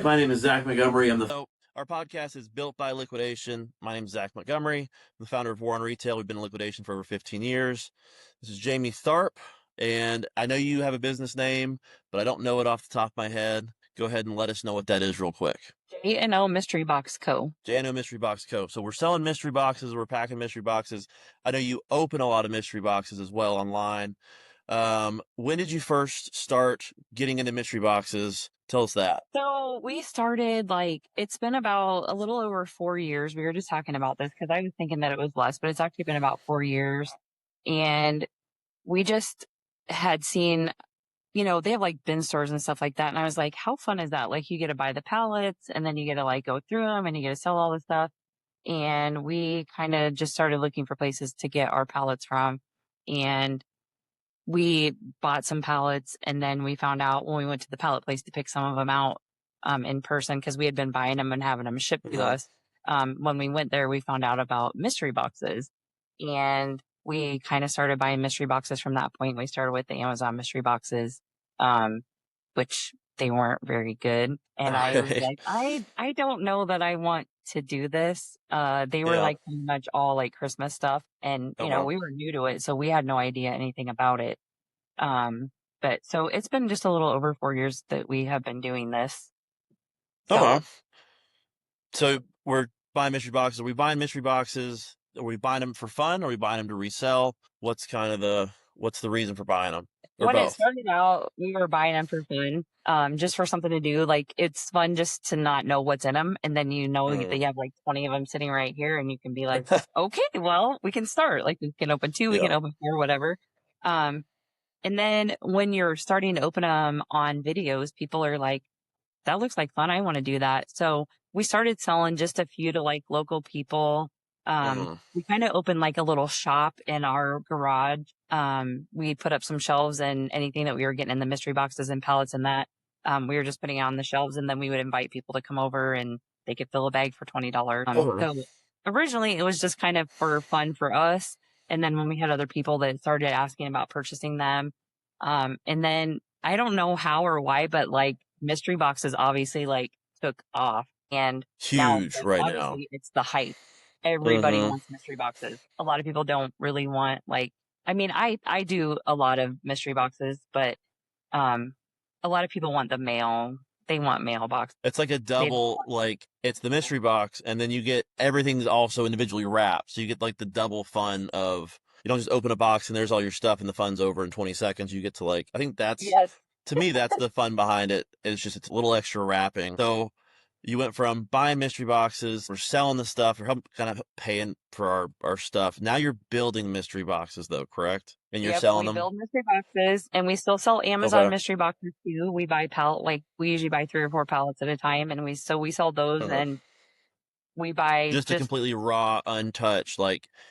my name is Zach Montgomery. Our podcast is built by Liquidation. My name is Zach Montgomery. I'm the founder of War on Retail. We've been in Liquidation for over 15 years. This is Jami Tharp, and I know you have a business name, but I don't know it off the top of my head. Go ahead and let us know what that is real quick. J&O Mystery Box Co. J&O Mystery Box Co. So we're selling mystery boxes. We're packing mystery boxes. I know you open a lot of mystery boxes as well online. When did you first start getting into mystery boxes? Tell us that. So we started it's been about a little over 4 years. We were just talking about this because I was thinking that it was less, but it's actually been about 4 years. And we just had seen, they have bin stores and stuff like that. And I was like, how fun is that? You get to buy the pallets and then you get to go through them and you get to sell all the stuff. And we kind of just started looking for places to get our pallets from. And we bought some pallets, and then we found out when we went to the pallet place to pick some of them out in person, because we had been buying them and having them shipped to us. When we went there, we found out about mystery boxes, and we kind of started buying mystery boxes from that point. We started with the Amazon mystery boxes, which they weren't very good. And I was like, I don't know that I want to do this. They were pretty much all Christmas stuff. And, we were new to it, so we had no idea anything about it. But so it's been just a little over 4 years that we have been doing this. So we're buying mystery boxes. Are we buying mystery boxes? Are we buying them for fun? Or are we buying them to resell? What's the reason for buying them? When it started out, we were buying them for fun, just for something to do. It's fun just to not know what's in them. And then that you have 20 of them sitting right here, and you can be like, okay, well, we can start. We can open 2, we can open 4, whatever. And then when you're starting to open them on videos, people are like, that looks like fun. I want to do that. So we started selling just a few to local people. We kind of opened a little shop in our garage. We put up some shelves, and anything that we were getting in the mystery boxes and pallets and that, we were just putting it on the shelves, and then we would invite people to come over and they could fill a bag for $20. So originally it was just kind of for fun for us. And then when we had other people that started asking about purchasing them, and then I don't know how or why, but mystery boxes obviously took off, and huge right now. It's the hype. Everybody wants mystery boxes. A lot of people don't really want I do a lot of mystery boxes, but a lot of people want the mail. They want mail box. It's like a double, it's the mystery box, and then you get everything's also individually wrapped. So you get the double fun of, you don't just open a box and there's all your stuff and the fun's over in 20 seconds. You get to I think that's, to me, that's the fun behind it. It's a little extra wrapping. So you went from buying mystery boxes, we're selling the stuff, we're kind of paying for our stuff. Now you're building mystery boxes, though, correct? And you're selling them? We build mystery boxes, and we still sell Amazon mystery boxes, too. We buy we usually buy 3 or 4 pallets at a time, and we sell those, and we buy just a completely raw, untouched,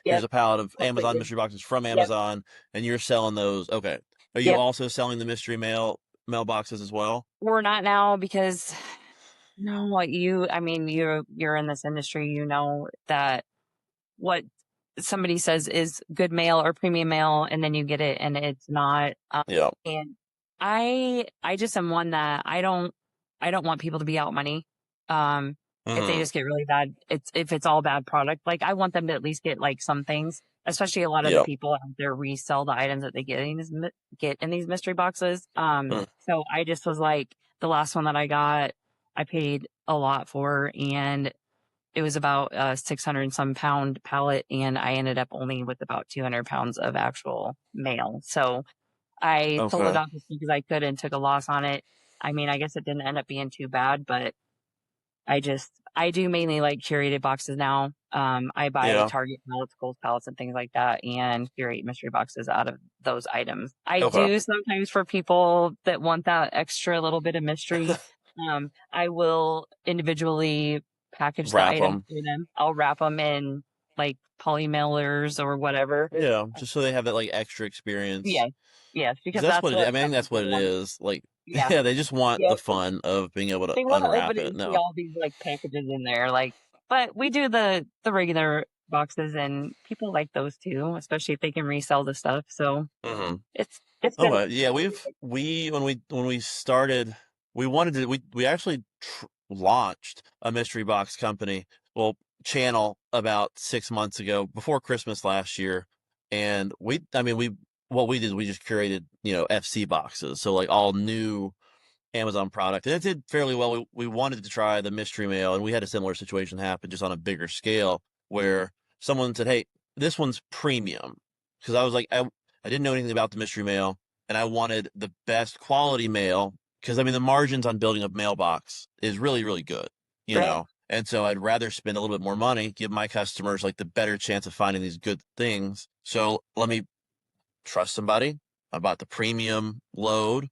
here's a pallet of Amazon mystery boxes from Amazon, and you're selling those. Okay. Are you also selling the mystery mailboxes as well? We're not now, because... No, you're in this industry, that what somebody says is good mail or premium mail, and then you get it and it's not. And I just am one that I don't want people to be out money. If they just get really bad, if it's all bad product, I want them to at least get some things, especially a lot of the people out there resell the items that they get in these mystery boxes. So I just was the last one that I got, I paid a lot for, and it was about a 600 and some pound pallet, and I ended up only with about 200 pounds of actual mail. So I sold it off as soon as I could and took a loss on it. I guess it didn't end up being too bad, but I do mainly curated boxes now. I buy Target pallets, Kohl's pallets, and things like that, and curate mystery boxes out of those items. I do sometimes for people that want that extra little bit of mystery. I will individually package the items for them. I'll wrap them in poly mailers or whatever. Yeah, just so they have that extra experience. Yes, because that's what that's what it is. They just want the fun of being able to unwrap it. See all these packages in there, but we do the regular boxes, and people like those too, especially if they can resell the stuff. So it's when we started, we wanted to, we actually launched a mystery box company, well, channel about 6 months ago before Christmas last year. And what we did, we just curated, FC boxes. So like all new Amazon product. And it did fairly well. We wanted to try the mystery mail, and we had a similar situation happen just on a bigger scale where someone said, hey, this one's premium. Because I was like, I didn't know anything about the mystery mail, and I wanted the best quality mail. Because, I mean, the margins on building a mailbox is really, really good, you Right. know? And so I'd rather spend a little bit more money, give my customers like the better chance of finding these good things. So let me trust somebody. I bought the premium load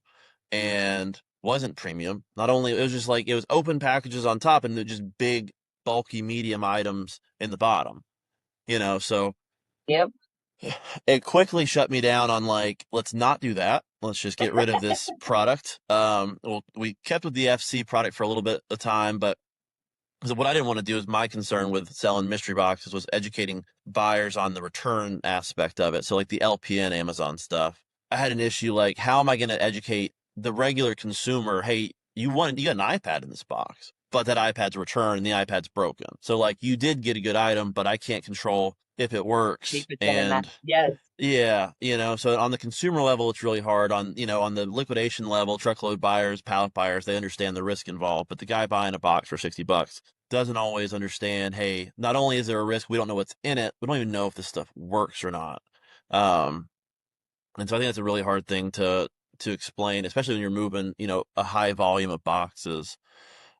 and wasn't premium. Not only it was just like it was open packages on top and just big, bulky, medium items in the bottom. So Yep. it quickly shut me down on like, let's not do that. Let's just get rid of this product. Well, we kept with the FC product for a little bit of time, but so what I didn't want to do is my concern with selling mystery boxes was educating buyers on the return aspect of it. So like the LPN Amazon stuff, I had an issue like how am I going to educate the regular consumer? Hey, you got an iPad in this box, but that iPad's returned and the iPad's broken. So like you did get a good item, but I can't control if it works. Keep it in that. And Yes. yeah, so on the consumer level, it's really hard. On the liquidation level, truckload buyers, pallet buyers, they understand the risk involved. But the guy buying a box for $60 doesn't always understand, hey, not only is there a risk, we don't know what's in it, we don't even know if this stuff works or not. Um, and so I think that's a really hard thing to explain, especially when you're moving, a high volume of boxes.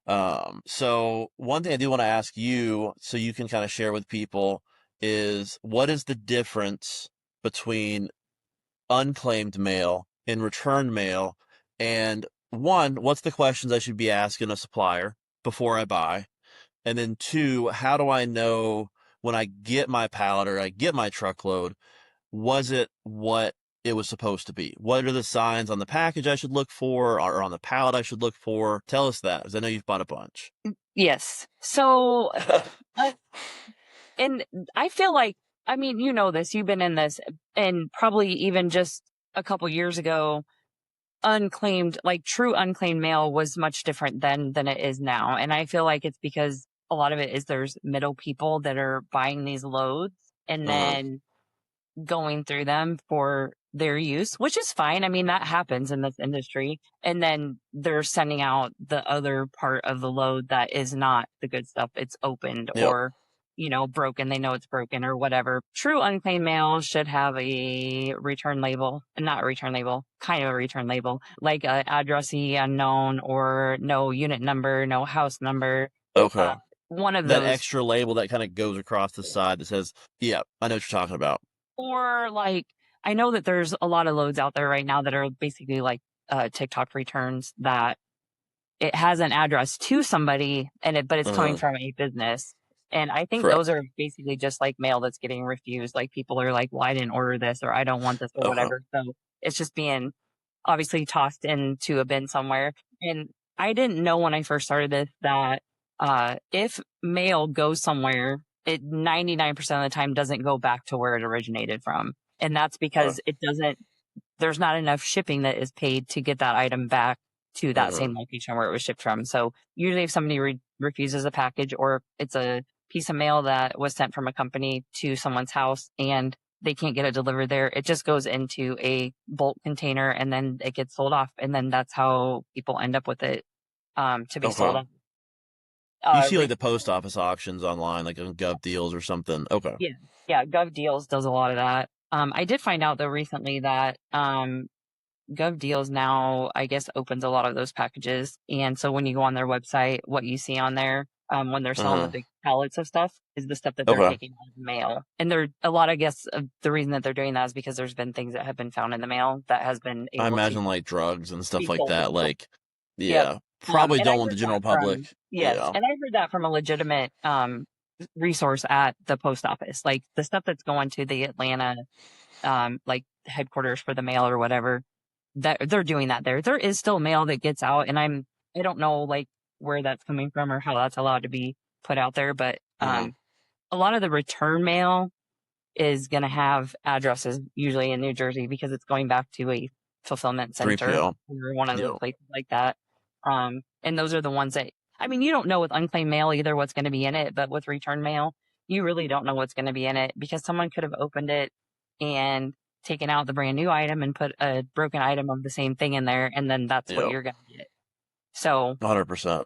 So one thing I do want to ask you, so you can kind of share with people, is what is the difference between unclaimed mail and returned mail? And one, what's the questions I should be asking a supplier before I buy? And then two, how do I know when I get my pallet or I get my truckload, was it what it was supposed to be? What are the signs on the package I should look for or on the pallet I should look for? Tell us that, because I know you've bought a bunch. Yes. So, uh, and I feel like, I mean, you know this, you've been in this, and probably even just a couple years ago, unclaimed, like true unclaimed mail was much different than it is now. And I feel like it's because a lot of it is there's middle people that are buying these loads and Uh-huh. then going through them for their use, which is fine. I mean, that happens in this industry. And then they're sending out the other part of the load that is not the good stuff. It's opened Yep. or, broken. They know it's broken or whatever. True unclaimed mail should have a return label, not a return label, kind of a return label, like a addressee unknown or no unit number, no house number. Uh, Okay. one of That those. extra label that kind of goes across the side that says, yeah, I know what you're talking about. Or like, I know that there's a lot of loads out there right now that are basically like TikTok returns that it has an address to somebody but it's coming Uh-huh. from a business. And I think those Correct. are basically just like mail that's getting refused. Like people are like, well, I didn't order this or I don't want this or Okay. whatever. So it's just being obviously tossed into a bin somewhere. And I didn't know when I first started this that if mail goes somewhere, it 99% of the time doesn't go back to where it originated from. And that's Okay. because there's not enough shipping that is paid to get that item back to that Uh-huh. same location where it was shipped from. So usually if somebody refuses a package or it's a piece of mail that was sent from a company to someone's house and they can't get it delivered there, it just goes into a bulk container and then it gets sold off. And then that's how people end up with it, to be sold Okay. off. You see like Re- the post office auctions online, like on Gov Deals or something. Okay. yeah. Yeah. Gov Deals does a lot of that. I did find out though recently that, Gov Deals now, I guess, opens a lot of those packages. And so when you go on their website, what you see on there, when they're selling the Uh-huh. big pallets of stuff is the stuff that they're Okay. taking out of the mail. And there a lot, I guess, of the reason that they're doing that is because there's been things that have been found in the mail that has been I able to imagine like drugs and stuff be like sold. that. Like, Yep. yeah, probably And I don't want the heard that general public. from, yes. Yeah. And I heard that from a legitimate, resource at the post office. Like the stuff that's going to the Atlanta, like headquarters for the mail or whatever, that they're doing that there. There is still mail that gets out, and I don't know like where that's coming from or how that's allowed to be put out there, but Uh-huh. a lot of the return mail is going to have addresses usually in New Jersey because it's going back to a fulfillment center 3PL. or one of those Yeah. places like that. And those are the ones that I mean, you don't know with unclaimed mail either what's going to be in it, but with return mail, you really don't know what's going to be in it because someone could have opened it and taken out the brand new item and put a broken item of the same thing in there, and then that's what Yep. you're going to get. So, 100%.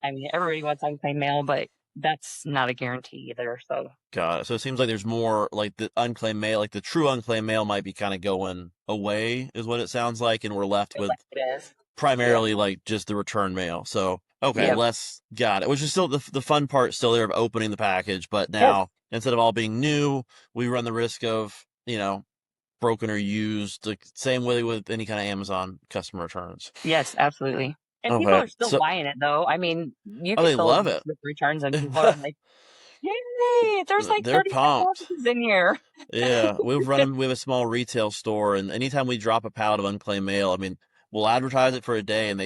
I mean, everybody wants unclaimed mail, but that's not a guarantee either. So, Got it. So it seems like there's more like the unclaimed mail, like the true unclaimed mail might be kind of going away, is what it sounds like, and we're left with it is. Yeah. primarily like just the return mail. So okay, Yep. less got it. Which is still the fun part still there of opening the package, but Yes. now instead of all being new, we run the risk of, broken or used, like same way with any kind of Amazon customer returns. Yes, absolutely. And people Okay. are still So buying it though. I mean, you oh, can they fill a love box it. with returns and people are like, yay, there's like They're 35 pumped. boxes in here. Yeah, we have a small retail store, and anytime we drop a pallet of unclaimed mail, I mean, we'll advertise it for a day, and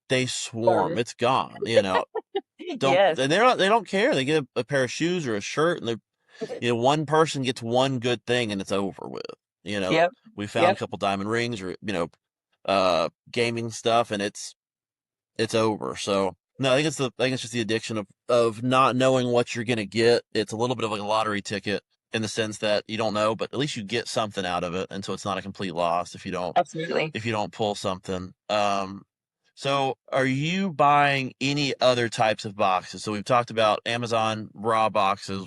they swarm. It's gone. Yes. And they don't care. They get a pair of shoes or a shirt, and one person gets one good thing, and it's over with. Yep. We found Yep. a couple diamond rings or gaming stuff, and it's over. So no, I think it's just the addiction of not knowing what you're gonna get. It's a little bit of like a lottery ticket in the sense that you don't know, but at least you get something out of it, and so it's not a complete loss Absolutely. if you don't pull something. So are you buying any other types of boxes? So we've talked about Amazon raw boxes.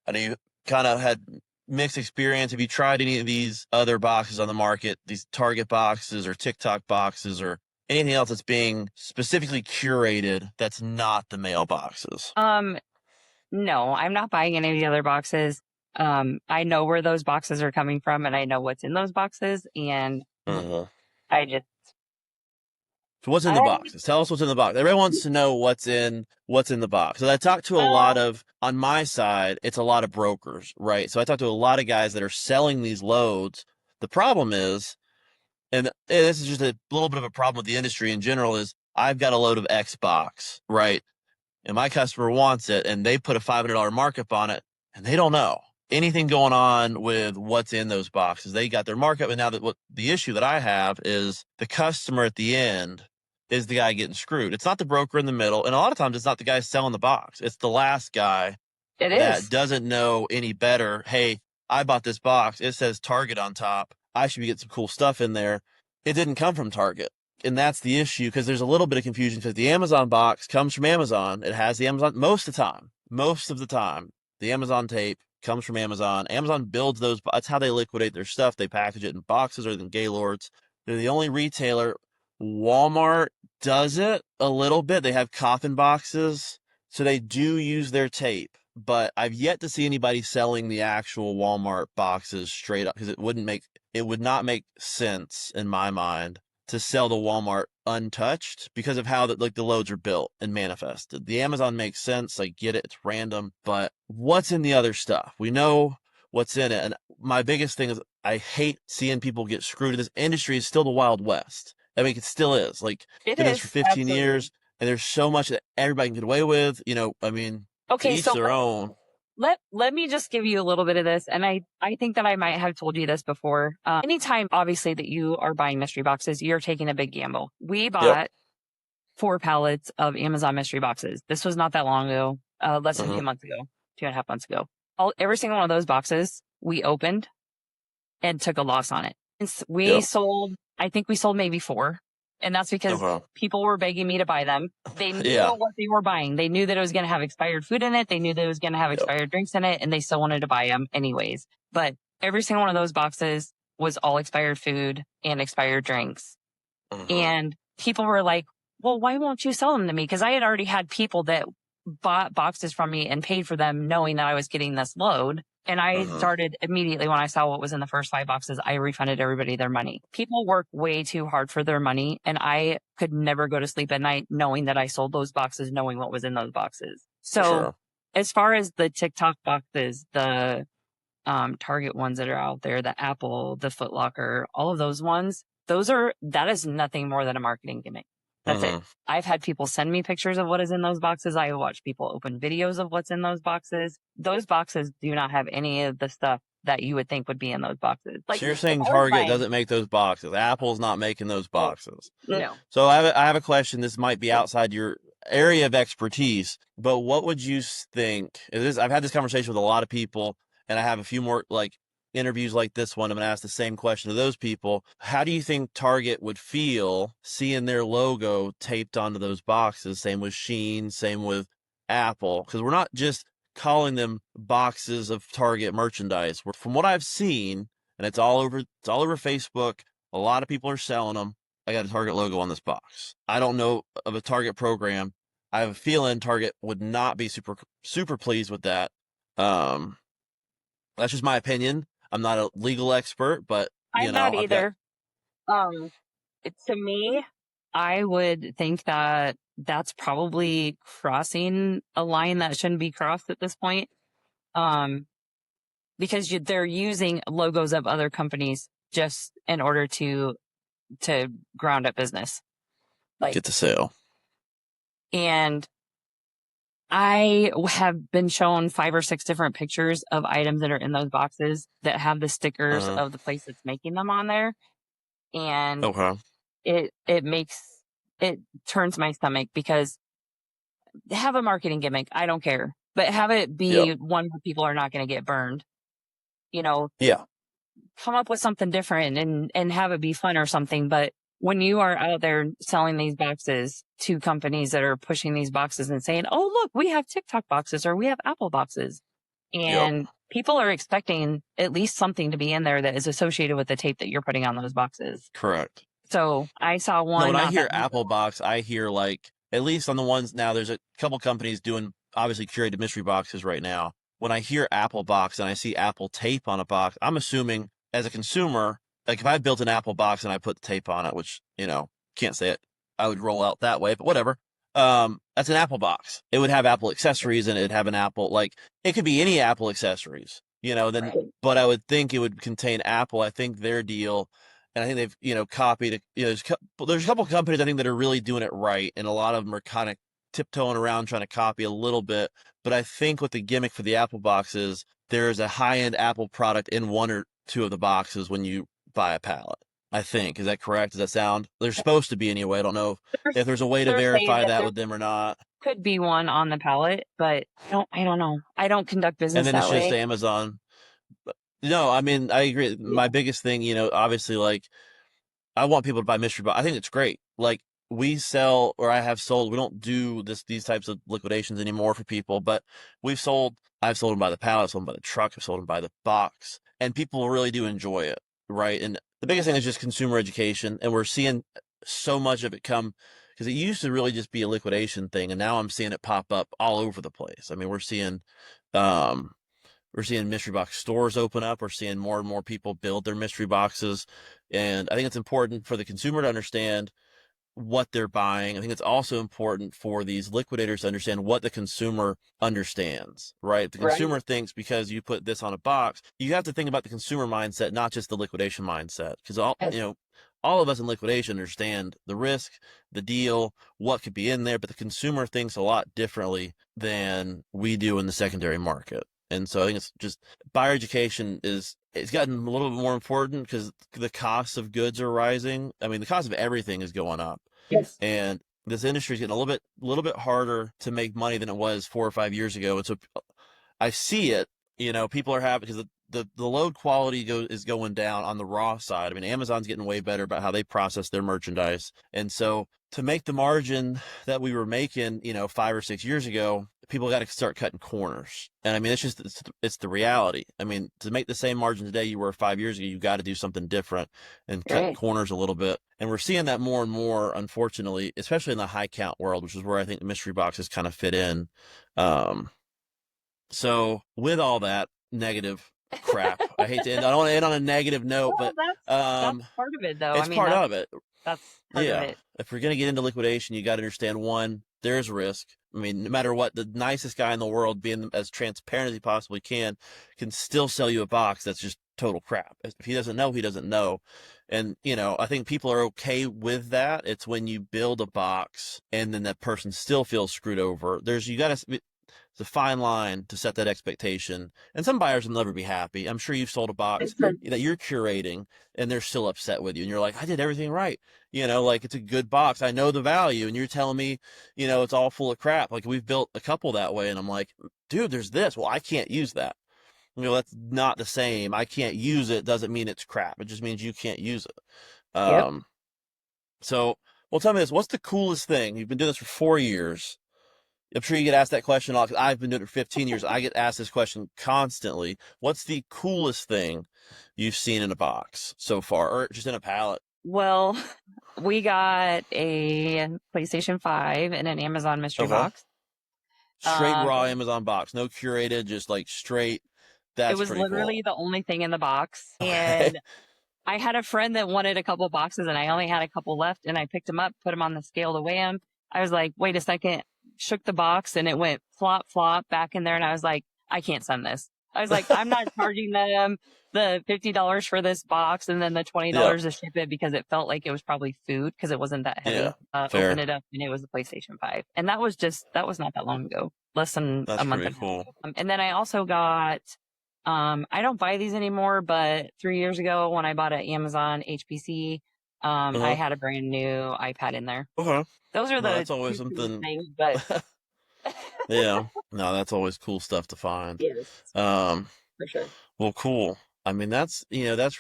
I know you kind of had mixed experience. Have you tried any of these other boxes on the market, these Target boxes or TikTok boxes or anything else that's being specifically curated that's not the mail boxes? No, I'm not buying any of the other boxes. I know where those boxes are coming from and I know what's in those boxes and Uh-huh. I just So what's in the I boxes? Tell us what's in the box. Everyone wants to know what's in the box. So I talked to a lot of on my side, it's a lot of brokers, right? So I talked to a lot of guys that are selling these loads. The problem is, and this is just a little bit of a problem with the industry in general, is I've got a load of X box, right? And my customer wants it, and they put a $500 markup on it, and they don't know anything going on with what's in those boxes. They got their markup, and now what the issue that I have is the customer at the end is the guy getting screwed. It's not the broker in the middle, and a lot of times it's not the guy selling the box. It's the last guy it that is. doesn't know any better. Hey, I bought this box. It says Target on top. I should be getting some cool stuff in there. It didn't come from Target. And that's the issue because there's a little bit of confusion because the Amazon box comes from Amazon. It has the Amazon most of the time, the Amazon tape comes from Amazon. Amazon builds those. That's how they liquidate their stuff. They package it in boxes or in Gaylords. They're the only retailer. Walmart does it a little bit. They have coffin boxes, so they do use their tape. But I've yet to see anybody selling the actual Walmart boxes straight up because it would not make sense in my mind to sell the Walmart untouched because of how the loads are built and manifested. The Amazon makes sense. I get it. It's random, but what's in the other stuff? We know what's in it. And my biggest thing is I hate seeing people get screwed. This industry is still the Wild West. I mean, it still is. Like, It been this for is. 15 Absolutely. years, and there's so much that everybody can get away with. I mean, to Okay, each so their own. let me just give you a little bit of this, and I think that I might have told you this before. Anytime, obviously, that you are buying mystery boxes, you're taking a big gamble. We Yep. bought 4 pallets of Amazon mystery boxes. This was not that long ago, less than 2.5 months ago. Every single one of those boxes we opened and took a loss on it. Yep. I think we sold maybe 4. And that's because Okay. people were begging me to buy them. They knew Yeah. what they were buying. They knew that it was going to have expired food in it. They knew that it was going to have Yep. expired drinks in it, and they still wanted to buy them anyways. But every single one of those boxes was all expired food and expired drinks. And people were like, well, why won't you sell them to me? Because I had already had people that bought boxes from me and paid for them knowing that I was getting this load. And I started immediately when I saw what was in the first 5 boxes, I refunded everybody their money. People work way too hard for their money. And I could never go to sleep at night knowing that I sold those boxes, knowing what was in those boxes. So Sure. as far as the TikTok boxes, the Target ones that are out there, the Apple, the Foot Locker, all of those ones, that is nothing more than a marketing gimmick. That's it. I've had people send me pictures of what is in those boxes. I watch people open videos of what's in those boxes. Those boxes do not have any of the stuff that you would think would be in those boxes. So you're saying Target doesn't make those boxes. Apple's not making those boxes. No. So I have a question. This might be outside your area of expertise. But what would you think? I've had this conversation with a lot of people, and I have a few more like interviews like this one. I'm going to ask the same question to those people. How do you think Target would feel seeing their logo taped onto those boxes? Same with Sheen, same with Apple, because we're not just calling them boxes of Target merchandise. From what I've seen, and it's all over Facebook. A lot of people are selling them. I got a Target logo on this box. I don't know of a Target program. I have a feeling Target would not be super pleased with that. Um, that's just my opinion. I'm not a legal expert, but I'm not I've got either. Um, to me, I would think that that's probably crossing a line that shouldn't be crossed at this point. Um, because they're using logos of other companies just in order to ground up business. Like, get the sale. and I have been shown 5 or 6 different pictures of items that are in those boxes that have the stickers Uh, of the place that's making them on there, and okay. it turns my stomach because have a marketing gimmick, I don't care, but have it Yep. be one where people are not going to get burned. You know, Yeah. come up with something different and have it be fun or something. But when you are out there selling these boxes to companies that are pushing these boxes and saying, "Oh, look, we have TikTok boxes or we have Apple boxes," Yep. and people are expecting at least something to be in there that is associated with the tape that you're putting on those boxes. Correct. So I saw No, one when I not hear that long Apple ago. Box, I hear like at least on the ones now. There's a couple companies doing obviously curated mystery boxes right now. When I hear Apple Box and I see Apple tape on a box, I'm assuming as a consumer, like if I built an Apple box and I put the tape on it, which can't say it, I would roll out that way, but whatever. That's an Apple box. It would have Apple accessories and it'd have an Apple like it could be any Apple accessories, then. Right. But I would think it would contain Apple. I think their deal and I think they've copied it. There's a couple companies I think that are really doing it right, and a lot of them are kind of tiptoeing around trying to copy a little bit. But I think what the gimmick for the Apple box is there's a high-end Apple product in one or two of the boxes when you buy a pallet. I think is that correct? Does that sound? They're supposed to be anyway. I don't know if there's a way to They're saying verify that that there with them or not. could be one on the pallet, but I don't know. I don't conduct And business then it's that just way. Amazon. No, I mean I agree. Yeah. My biggest thing, obviously, like I want people to buy mystery box. I think it's great. Like we sell or I have sold. We don't do these types of liquidations anymore for people, but we've sold. I've sold them by the pallet, sold them by the truck, I've sold them by the box, and people really do enjoy it, right? And the biggest thing is just consumer education, and we're seeing so much of it come because it used to really just be a liquidation thing, and now I'm seeing it pop up all over the place. I mean, um, we're seeing mystery box stores open up. We're seeing more and more people build their mystery boxes. And I think it's important for the consumer to understand what they're buying. I think it's also important for these liquidators to understand what the consumer understands, right? The Right. consumer thinks because you put this on a box, you have to think about the consumer mindset, not just the liquidation mindset. Because Yes. all of us in liquidation understand the risk, the deal, what could be in there, but the consumer thinks a lot differently than we do in the secondary market. And so I think it's just buyer education it's gotten a little bit more important because the costs of goods are rising. I mean, the cost of everything is going up, Yes. and this industry is getting a little bit harder to make money than it was 4 or 5 years ago. And so I see it. People are having because the load quality is going down on the raw side. I mean, Amazon's getting way better about how they process their merchandise, and so to make the margin that we were making, 5 or 6 years ago, people got to start cutting corners. And I mean, it's the reality. I mean, to make the same margin today you were 5 years ago, you got to do something different and cut Right. corners a little bit. And we're seeing that more and more, unfortunately, especially in the high count world, which is where I think the mystery boxes kind of fit in. Um, so with all that negative crap, I hate to end. I don't want to end on a negative note, Well, but that's um, part of it, though. I it's mean, part of it. that's part of Yeah. it. If you're going to get into liquidation, you got to understand one, there's risk. I mean, no matter what, the nicest guy in the world, being as transparent as he possibly can still sell you a box that's just total crap. If he doesn't know, he doesn't know. And, I think people are okay with that. It's when you build a box and then that person still feels screwed over. You got to, it's a fine line to set that expectation. And some buyers will never be happy. I'm sure you've sold a box that you're curating and they're still upset with you. And you're like, I did everything right. Like it's a good box. I know the value. And you're telling me, it's all full of crap. Like we've built a couple that way. And I'm like, dude, there's this. Well, I can't use that. That's not the same. I can't use it doesn't mean it's crap. It just means you can't use it. Yep. So, well, tell me this. What's the coolest thing? You've been doing this for 4 years. I'm sure you get asked that question a lot 'cause I've been doing it for 15 years. I get asked this question constantly. What's the coolest thing you've seen in a box so far, or just in a pallet? Well, we got a PlayStation 5 in an Amazon mystery Okay. box. Straight raw Amazon box, no curated, just like straight. It That's was pretty literally cool. the only thing in the box. Okay. And I had a friend that wanted a couple boxes and I only had a couple left and I picked them up, put them on the scale to weigh them. I was like, wait a second, shook the box and it went flop, flop back in there. And I was like, I can't send this. I was like, I'm not charging them the $50 for this box and then the Yeah. $20 to ship it because it felt like it was probably food because it wasn't that heavy. Yeah. Open Fair. it up and it was the PlayStation 5. And that was not that long ago, less than That's a month pretty and a half. cool. And then I also got I don't buy these anymore, but 3 years ago when I bought an Amazon HPC, I Uh-huh. had a brand new iPad in there. Okay. Those are No, the that's always two coolest something. things, but Yeah. No, that's always cool stuff to find. yes, Um, for sure. well, cool. I mean, that's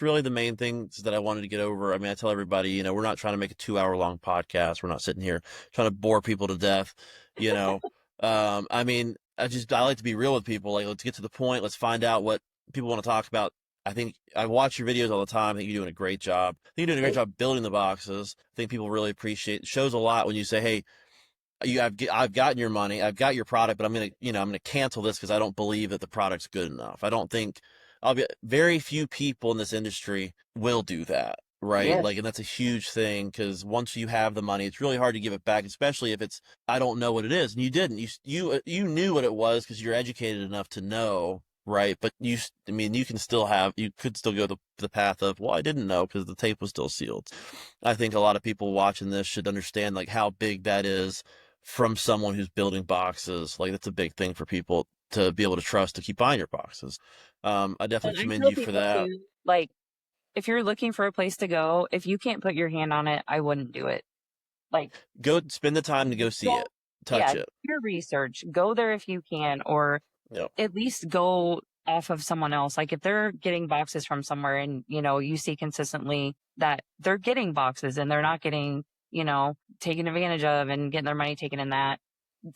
really the main things that I wanted to get over. I mean, I tell everybody, we're not trying to make a 2 hour long podcast. We're not sitting here trying to bore people to death, you know. I mean, I like to be real with people. Like, let's get to the point. Let's find out what people want to talk about. I think I watch your videos all the time. I think you're doing a great job. I think you're doing a great job building the boxes. I think people really appreciate it. It shows a lot when you say, hey, I've gotten your money, I've got your product, but I'm gonna cancel this because I don't believe that the product's good enough. I don't think very few people in this industry will do that, right? Yes. Like, and that's a huge thing because once you have the money, it's really hard to give it back, especially if it's I don't know what it is, and you didn't, you knew what it was because you're educated enough to know. Right, but I mean, you could still go the path of, well, I didn't know because the tape was still sealed. I think a lot of people watching this should understand like how big that is from someone who's building boxes. Like that's a big thing for people to be able to trust to keep buying your boxes. I And definitely I commend tell you for people that. too, like, if you're looking for a place to go, if you can't put your hand on it, I wouldn't do it. Like, Go spend the time to go see go, it, touch yeah, do it. your research, go there if you can, or Yep. at least go off of someone else. Like if they're getting boxes from somewhere and, you see consistently that they're getting boxes and they're not getting, taken advantage of and getting their money taken in that,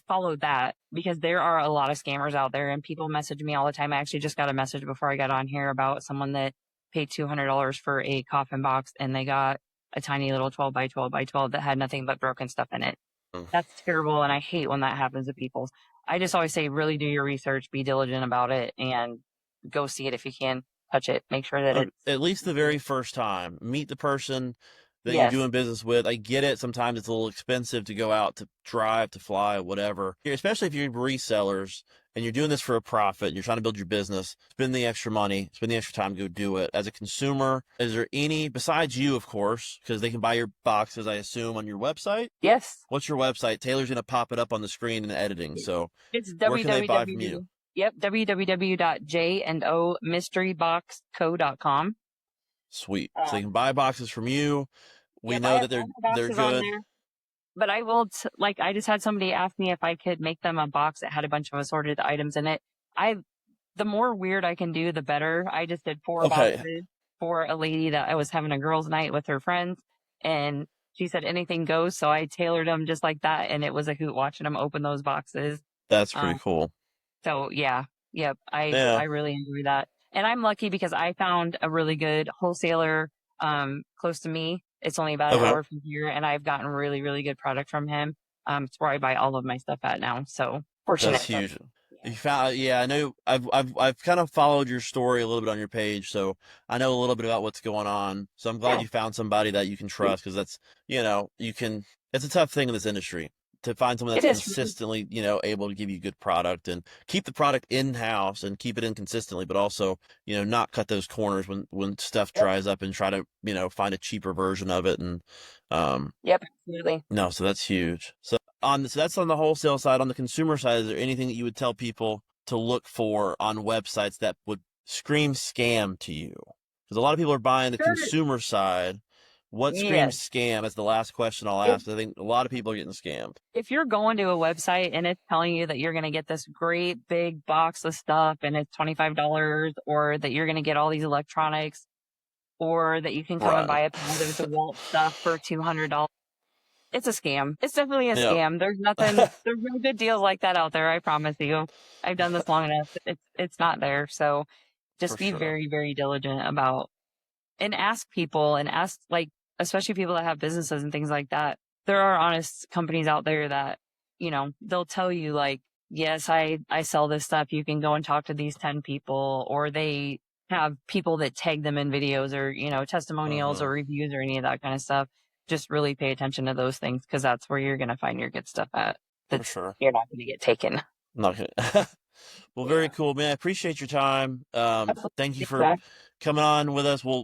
follow that because there are a lot of scammers out there and people message me all the time. I actually just got a message before I got on here about someone that paid $200 for a coffin box and they got a tiny little 12 by 12 by 12 that had nothing but broken stuff in it. Mm. That's terrible. And I hate when that happens to people. I just always say, really do your research, be diligent about it, and go see it if you can. Touch it. Make sure that it's, At least the very first time. Meet the person that you're yes, doing business with. I get it. Sometimes it's a little expensive to go out to drive, to fly, whatever. Especially if you're resellers and you're doing this for a profit and you're trying to build your business, spend the extra money, spend the extra time to go do it. As a consumer, is there any, besides you, of course, because they can buy your boxes, I assume, on your website? yes. What's your website? Taylor's going to pop it up on the screen in editing. So It's where can they buy from you? www.jandomysteryboxco.com. Sweet. So they Um, can buy boxes from you. We yep, I know have that all the they're boxes on good. there. But I will, like, I just had somebody ask me if I could make them a box that had a bunch of assorted items in it. The more weird I can do, the better. I just did 4 Okay. boxes for a lady that I was having a girls' night with her friends. And she said anything goes. So I tailored them just like that. And it was a hoot watching them open those boxes. That's Um, pretty cool. so yeah, yep. Yeah. I really enjoy that. And I'm lucky because I found a really good wholesaler, close to me. It's only about an Okay. hour from here and I've gotten really, really good product from him. It's where I buy all of my stuff at now. So That's fortunate. huge. Yeah. You found, yeah, I know I've kind of followed your story a little bit on your page, so I know a little bit about what's going on. So I'm glad Yeah. you found somebody that you can trust because that's, it's a tough thing in this industry to find someone It that's is. consistently, able to give you good product and keep the product in-house and keep it in consistently, but also, not cut those corners when stuff Yep. dries up and try to, find a cheaper version of it. And, Yep. Absolutely. no, so that's huge. So so that's on the wholesale side. On the consumer side, is there anything that you would tell people to look for on websites that would scream scam to you? Because a lot of people are buying the Sure. consumer side. What Yes. screams scam? That's the last question I'll If ask. I think a lot of people are getting scammed. if you're going to a website and it's telling you that you're going to get this great big box of stuff and it's $25, or that you're going to get all these electronics, or that you can come and Right. buy a pound of DeWalt stuff for $200, it's a scam. It's definitely a Yep. scam. There's no good deals like that out there. I promise you. I've done this long enough. It's not there. So For just be sure. very, very diligent about, and ask people, and ask, like, especially people that have businesses and things like that. There are honest companies out there that, they'll tell you, like, yes, I sell this stuff. You can go and talk to these 10 people, or they have people that tag them in videos, or, testimonials Mm-hmm. or reviews or any of that kind of stuff. Just really pay attention to those things, because that's where you're going to find your good stuff at. For That's, sure. you're not going to get taken. I'm not gonna. Well, very Yeah. cool, man. I appreciate your time. Thank you for Absolutely. coming on with us. We'll